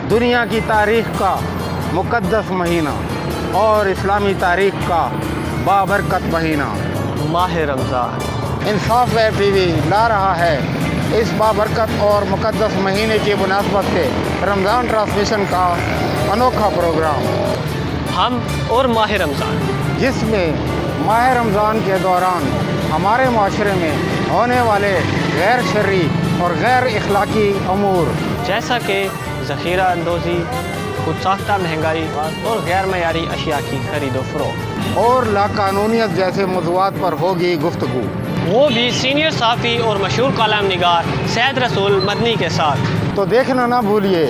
दुनिया की तारीख़ का मुक़द्दस महीना और इस्लामी तारीख़ का बाबरकत महीना माह रमज़ान। इंसाफ वेब टीवी ला रहा है इस बाबरकत और मुक़द्दस महीने की मुनासबत से रमज़ान ट्रांसमिशन का अनोखा प्रोग्राम, हम और माह रमज़ान, जिसमें माह रमज़ान के दौरान हमारे माशरे में होने वाले गैर शर्री और गैर इखलाकी अमूर, जैसा कि ज़ख़ीरा अंदोज़ी, खुद साख्ता महंगाई और गैर मयारी अशिया की खरीदो फरोख्त और लाकानूनियत जैसे मौज़ूआत पर होगी गुफ्तगू, वो भी सीनियर साफ़ी और मशहूर कॉलम निगार सैयद रसूल मदनी के साथ। तो देखना ना भूलिए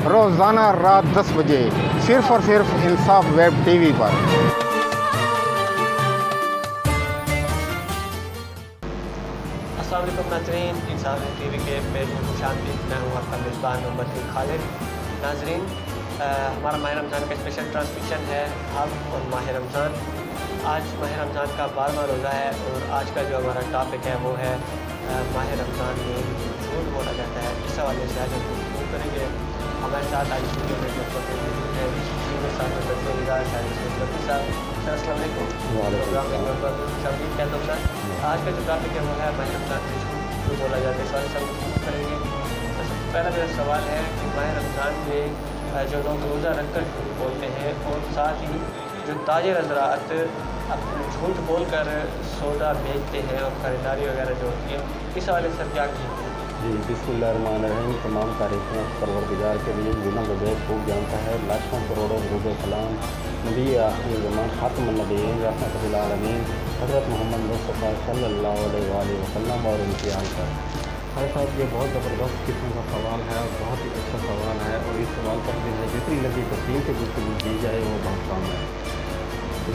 रोज़ाना रात 10 बजे सिर्फ़ और सिर्फ इंसाफ वेब टीवी पर। अस्सलाम वालेकुम नाज़रीन, इंसाफ वेब टीवी के पेज में खुशामदीद। मैं हूँ आपका मेज़बान मोहम्मद बिन खालिद। नाज़रीन, हमारा माह रमज़ान का स्पेशल ट्रांसमिशन है अब और माह रमज़ान। आज माह रमज़ान का 12वां रोज़ा है और आज का जो हमारा टॉपिक है वो है माह रमज़ान में झूठ बोला जाता है। इस हवाले से आज हम गुफ्तगू करेंगे। हमारे साथ आज स्टूडियो में आज का जो टॉपिक है वो है माह रमज़ान में झूठ बोला जाता है। इस वाले से हम गुफ्तगू करेंगे। पहला मेरा सवाल है कि माह रमज़ान में जो लोग रोज़ा रख कर झूठ बोलते हैं और साथ ही जो ताजिर हज़रात अपने झूठ बोल कर सौदा बेचते हैं और ख़रीदारी वगैरह जो होती है, इस हवाले से क्या कीजिए? जी बिस्मिल्लाहिर्रहमानिर्रहीम। तमाम तारीफ़ें परवरदिगार के लिए जिन्हों को बहुत खूब जानता है। लाखों करोड़ों दरूद सलाम नबी आखिर ज़मान खातमुन नबिय्यीन रहमतुल लिल आलमीन हज़रत मोहम्मद मुस्तफ़ा सल्लल्लाहु अलैहि वसल्लम और उनके आल पर। भाई साहब, ये बहुत ज़बरदस्त किस्म का सवाल है और बहुत ही अच्छा सवाल है और इस सवाल पर जो है जितनी लगी तफसील से गुफ्तगू की जाए वो बहुत कम है।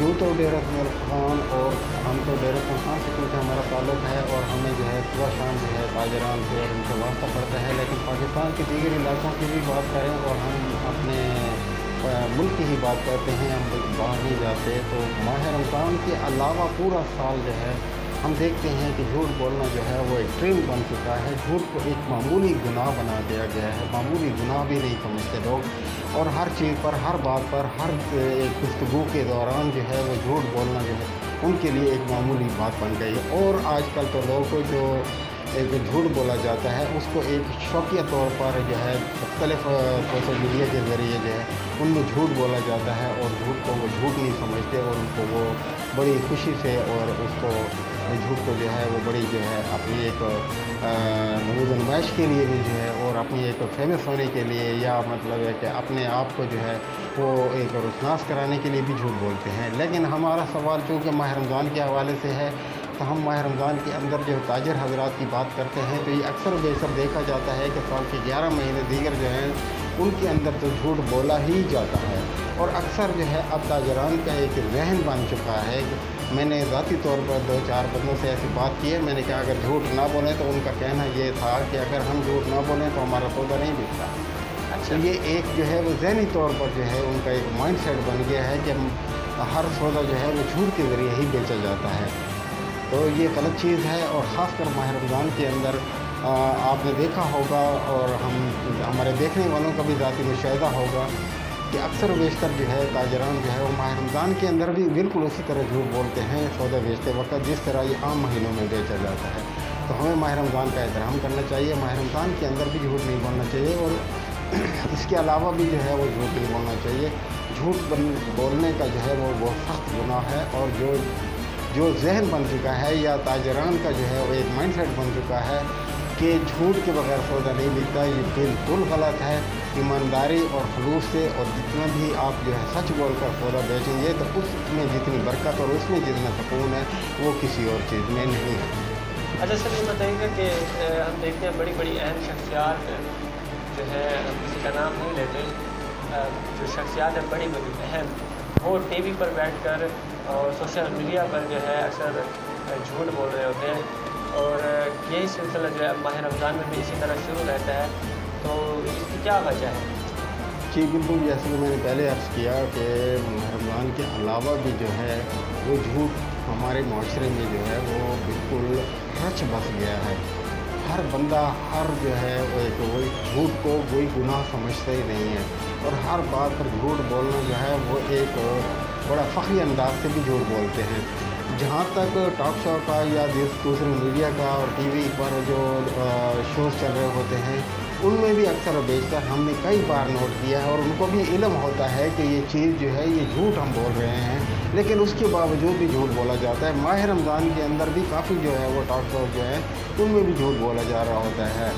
यूँ तो डेरा खान और हम तो डेरा खान से क्योंकि हमारा ताल्लुक़ है और हमें जो है सुबह शाम जो है ताजरान से और उनसे वास्ता पड़ता है, लेकिन पाकिस्तान के दीगर इलाक़ों की भी बात करें और हम अपने मुल्क की ही बात करते हैं, हम बाहर नहीं जाते, तो माह रमज़ान के अलावा पूरा साल जो है हम देखते हैं कि झूठ बोलना जो है वो एक ट्रेंड बन चुका है। झूठ को एक मामूली गुनाह बना दिया गया है, मामूली गुनाह भी नहीं समझते लोग और हर चीज़ पर, हर बात पर, हर एक गुफ्तगू के दौरान जो है वो झूठ बोलना जो है उनके लिए एक मामूली बात बन गई है। और आजकल तो लोगों को जो एक झूठ बोला जाता है उसको एक शौकिया तौर पर जो है मुख्तलिफ सोशल मीडिया के ज़रिए जो है उनमें झूठ बोला जाता है और झूठ को वो झूठ नहीं समझते और उनको वो बड़ी खुशी से और उसको झूठ को जो है वो बड़ी जो है अपनी एक नमूद नुमाइश के लिए भी जो है और अपनी एक फेमस होने के लिए या मतलब है कि अपने आप को जो है वो एक रुसनास कराने के लिए भी झूठ बोलते हैं। लेकिन हमारा सवाल चूँकि माह रमज़ान के हवाले से है तो हम माह रमज़ान के अंदर जो ताजिर हज़रात की बात करते हैं तो ये अक्सर बेशर देखा जाता है कि साल के 11 महीने दीगर जो हैं उनके अंदर तो झूठ बोला ही जाता है और अक्सर जो है अब ताजरान का एक जहन बन चुका है। मैंने ज़ाती तौर पर 2-4 बंदों से ऐसी बात की है, मैंने कहा अगर झूठ ना बोलें तो उनका कहना ये था कि अगर हम झूठ ना बोलें तो हमारा सौदा नहीं बिकता। अच्छा, ये एक जो है वो ज़हनी तौर पर जो है उनका एक माइंड सेट बन गया है कि हर सौदा जो है वो झूठ के ज़रिए ही बेचा जाता है। तो ये गलत चीज़ है और ख़ासकर माह रमज़ान के अंदर आपने देखा होगा और हमारे देखने वालों का भी ज़ाती मुशाहिदा होगा कि अक्सर बेशतर जो है ताजरान जो है वो माह रमज़ान के अंदर भी बिल्कुल उसी तरह झूठ बोलते हैं सौदा बेचते वक्त जिस तरह ये आम महीनों में बेचा जाता है। तो हमें माह रमज़ान का एहतराम करना चाहिए, माह रमज़ान के अंदर भी झूठ नहीं बोलना चाहिए और इसके अलावा भी जो है वो झूठ नहीं बोलना चाहिए। झूठ बोलने का जो है वो सख्त गुनाह है और जो जहन बन चुका है या ताजरान का जो है वो एक माइंड सेट बन चुका है कि झूठ के बगैर सौदा नहीं बिकता, ये बिल्कुल गलत है। ईमानदारी और खलूस से और जितना भी आप जो है सच बोल कर सौदा बेचेंगे तो उसमें जितनी बरकत और उसमें जितना सुकून है वो किसी और चीज़ में नहीं है। अच्छा सर, ये बताइएगा कि हम देखते हैं बड़ी बड़ी अहम शख्सियात जो है, हम किसी का नाम नहीं लेते, जो शख्सियात है बड़ी बड़ी अहम, वो टीवी पर बैठकर और सोशल मीडिया पर जो है अक्सर झूठ बोल रहे होते हैं और यही सिलसिला जो है माह रमज़ान में भी इसी तरह शुरू रहता है, तो इसकी क्या वजह है? जी बिल्कुल, जैसे कि मैंने पहले अर्ज़ किया कि रमज़ान के अलावा भी जो है वो झूठ हमारे माशरे में जो है वो बिल्कुल रच बस गया है। हर बंदा हर जो है वही झूठ को कोई गुनाह समझता ही नहीं है, और हर बात पर झूठ बोलना जो है वो एक बड़ा फ़ख्री अंदाज से भी झूठ बोलते हैं। जहाँ तक टॉक शो का या दूसरे मीडिया का और टीवी पर जो शोज़ चल रहे होते हैं, उनमें भी अक्सर और बेशतर हमने कई बार नोट किया है, और उनको भी इल्म होता है कि ये चीज़ जो है ये झूठ हम बोल रहे हैं, लेकिन उसके बावजूद भी झूठ बोला जाता है। माह रमज़ान के अंदर भी काफ़ी जो है वो टॉक शो जो है उनमें भी झूठ बोला जा रहा होता है,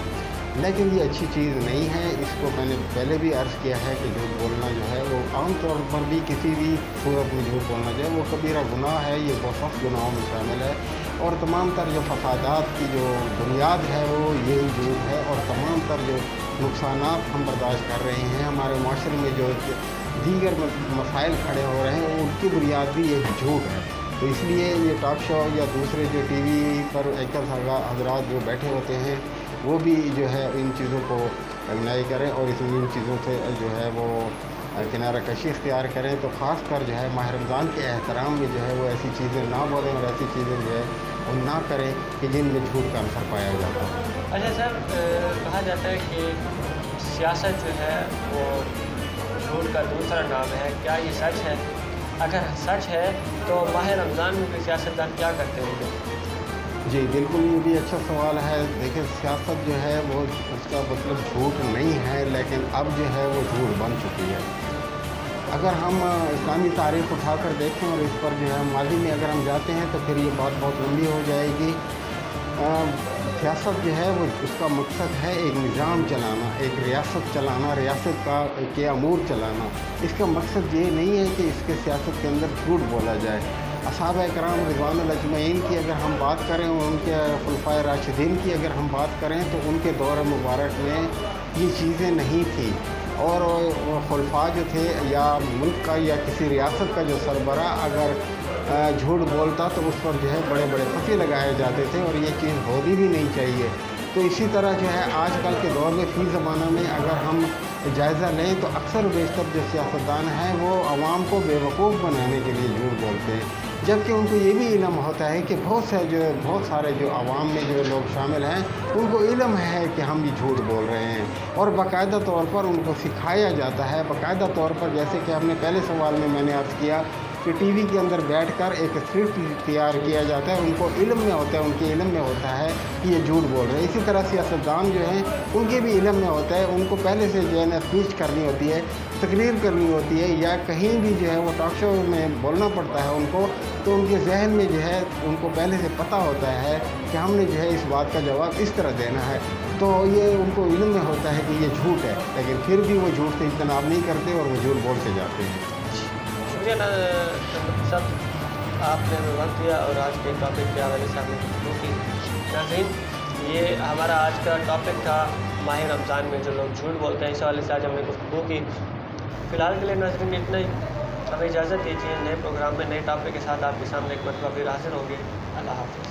लेकिन ये अच्छी चीज़ नहीं है। इसको मैंने पहले भी अर्ज़ किया है कि झूठ बोलना जो है वो आम तौर पर भी किसी भी सूरत में झूठ बोलना जो है वो कबीरा गुनाह है, ये बहुत सख्त गुनाहों में शामिल है, और तमाम तर जो फसादात की जो बुनियाद है वो यही झूठ है, और तमाम तर जो नुकसानात हम बर्दाश्त कर रहे हैं, हमारे माशरे में जो दीगर मसाइल खड़े हो रहे हैं उनकी बुनियाद भी यही झूठ है। तो इसलिए ये टॉक शो या दूसरे जो टीवी पर एंकर हजरात जो बैठे होते हैं वो भी जो है इन चीज़ों को अगनाई करें, और इन चीज़ों से जो है वो किनारा कशी इख्तियार करें। तो ख़ास कर जो है माह रमज़ान के एहतराम में जो है वो ऐसी चीज़ें ना बोलें और ऐसी चीज़ें जो है वो ना करें कि जिनमें झूठ का असर पाया जाता है। अच्छा सर, कहा जाता है कि सियासत जो है वो झूठ का दूसरा नाम है, क्या ये सच है? अगर सच है तो माह रमज़ान में कोई सियासतदान क्या करते होंगे? जी बिल्कुल, ये भी अच्छा सवाल है। देखिए, सियासत जो है वो उसका मतलब झूठ नहीं है, लेकिन अब जो है वो झूठ बन चुकी है। अगर हम इस्लामी तारीख़ उठाकर देखें और इस पर जो है माजी में अगर हम जाते हैं तो फिर ये बात बहुत लंबी हो जाएगी। सियासत जो है वो उसका मकसद है एक निज़ाम चलाना, एक रियासत चलाना, रियासत के अमूर चलाना। इसका मकसद ये नहीं है कि इसके सियासत के अंदर झूठ बोला जाए। असहाबा कराम रिज़वानुल अजमईन की अगर हम बात करें और उनके खुलफाए राशिदीन की अगर हम बात करें तो उनके दौर मुबारक में ये चीज़ें नहीं थी, और खुलफा जो थे या मुल्क का या किसी रियासत का जो सरबरा अगर झूठ बोलता तो उस पर जो है बड़े बड़े फंसे लगाए जाते थे, और ये चीज़ होनी भी नहीं चाहिए। तो इसी तरह जो है आजकल के दौर में फ़ी ज़माना में अगर हम जायज़ा लें तो अक्सर बेशतर जो सियासतदान हैं वो आवाम को बेवकूफ़ बनाने के लिए झूठ बोलते हैं, जबकि उनको ये भी इल्म होता है कि बहुत सारे जो आवाम में जो लोग शामिल हैं उनको इल्म है कि हम ये झूठ बोल रहे हैं, और बाकायदा तौर पर उनको सिखाया जाता है। बाकायदा तौर पर जैसे कि हमने पहले सवाल में मैंने अर्ज़ किया कि टीवी के अंदर बैठकर एक स्क्रिप्ट तैयार किया जाता है, उनको इल्म में होता है, उनके इल्म में होता है कि ये झूठ बोल रहे हैं। इसी तरह सियासतदान जो हैं उनके भी इल्म में होता है, उनको पहले से जो है ना स्पीच करनी होती है, तकरीर करनी होती है, या कहीं भी जो है वो टॉक शो में बोलना पड़ता है उनको, तो उनके जहन में जो है उनको पहले से पता होता है कि हमने जो है इस बात का जवाब इस तरह देना है। तो ये उनको इल्म में होता है कि ये झूठ है, लेकिन फिर भी वो झूठ से इज्तनाब नहीं करते और वो झूठ बोलते जाते हैं। शुक्रिया सब, आपने वक्त दिया और आज के टॉपिक के हवाले से हमने गुफ्तगू की। नाज़रीन, ये हमारा आज का टॉपिक था माह रमज़ान में जो लोग झूठ बोलते हैं, इस हवाले से आज हमने गुफ्तगू की। फ़िलहाल के लिए नाज़रीन इतना ही, हमें इजाज़त दीजिए। नए प्रोग्राम में नए टॉपिक के साथ आपके सामने एक मरतबा फिर हाज़िर होंगे। अल्लाह हाफ़िज़।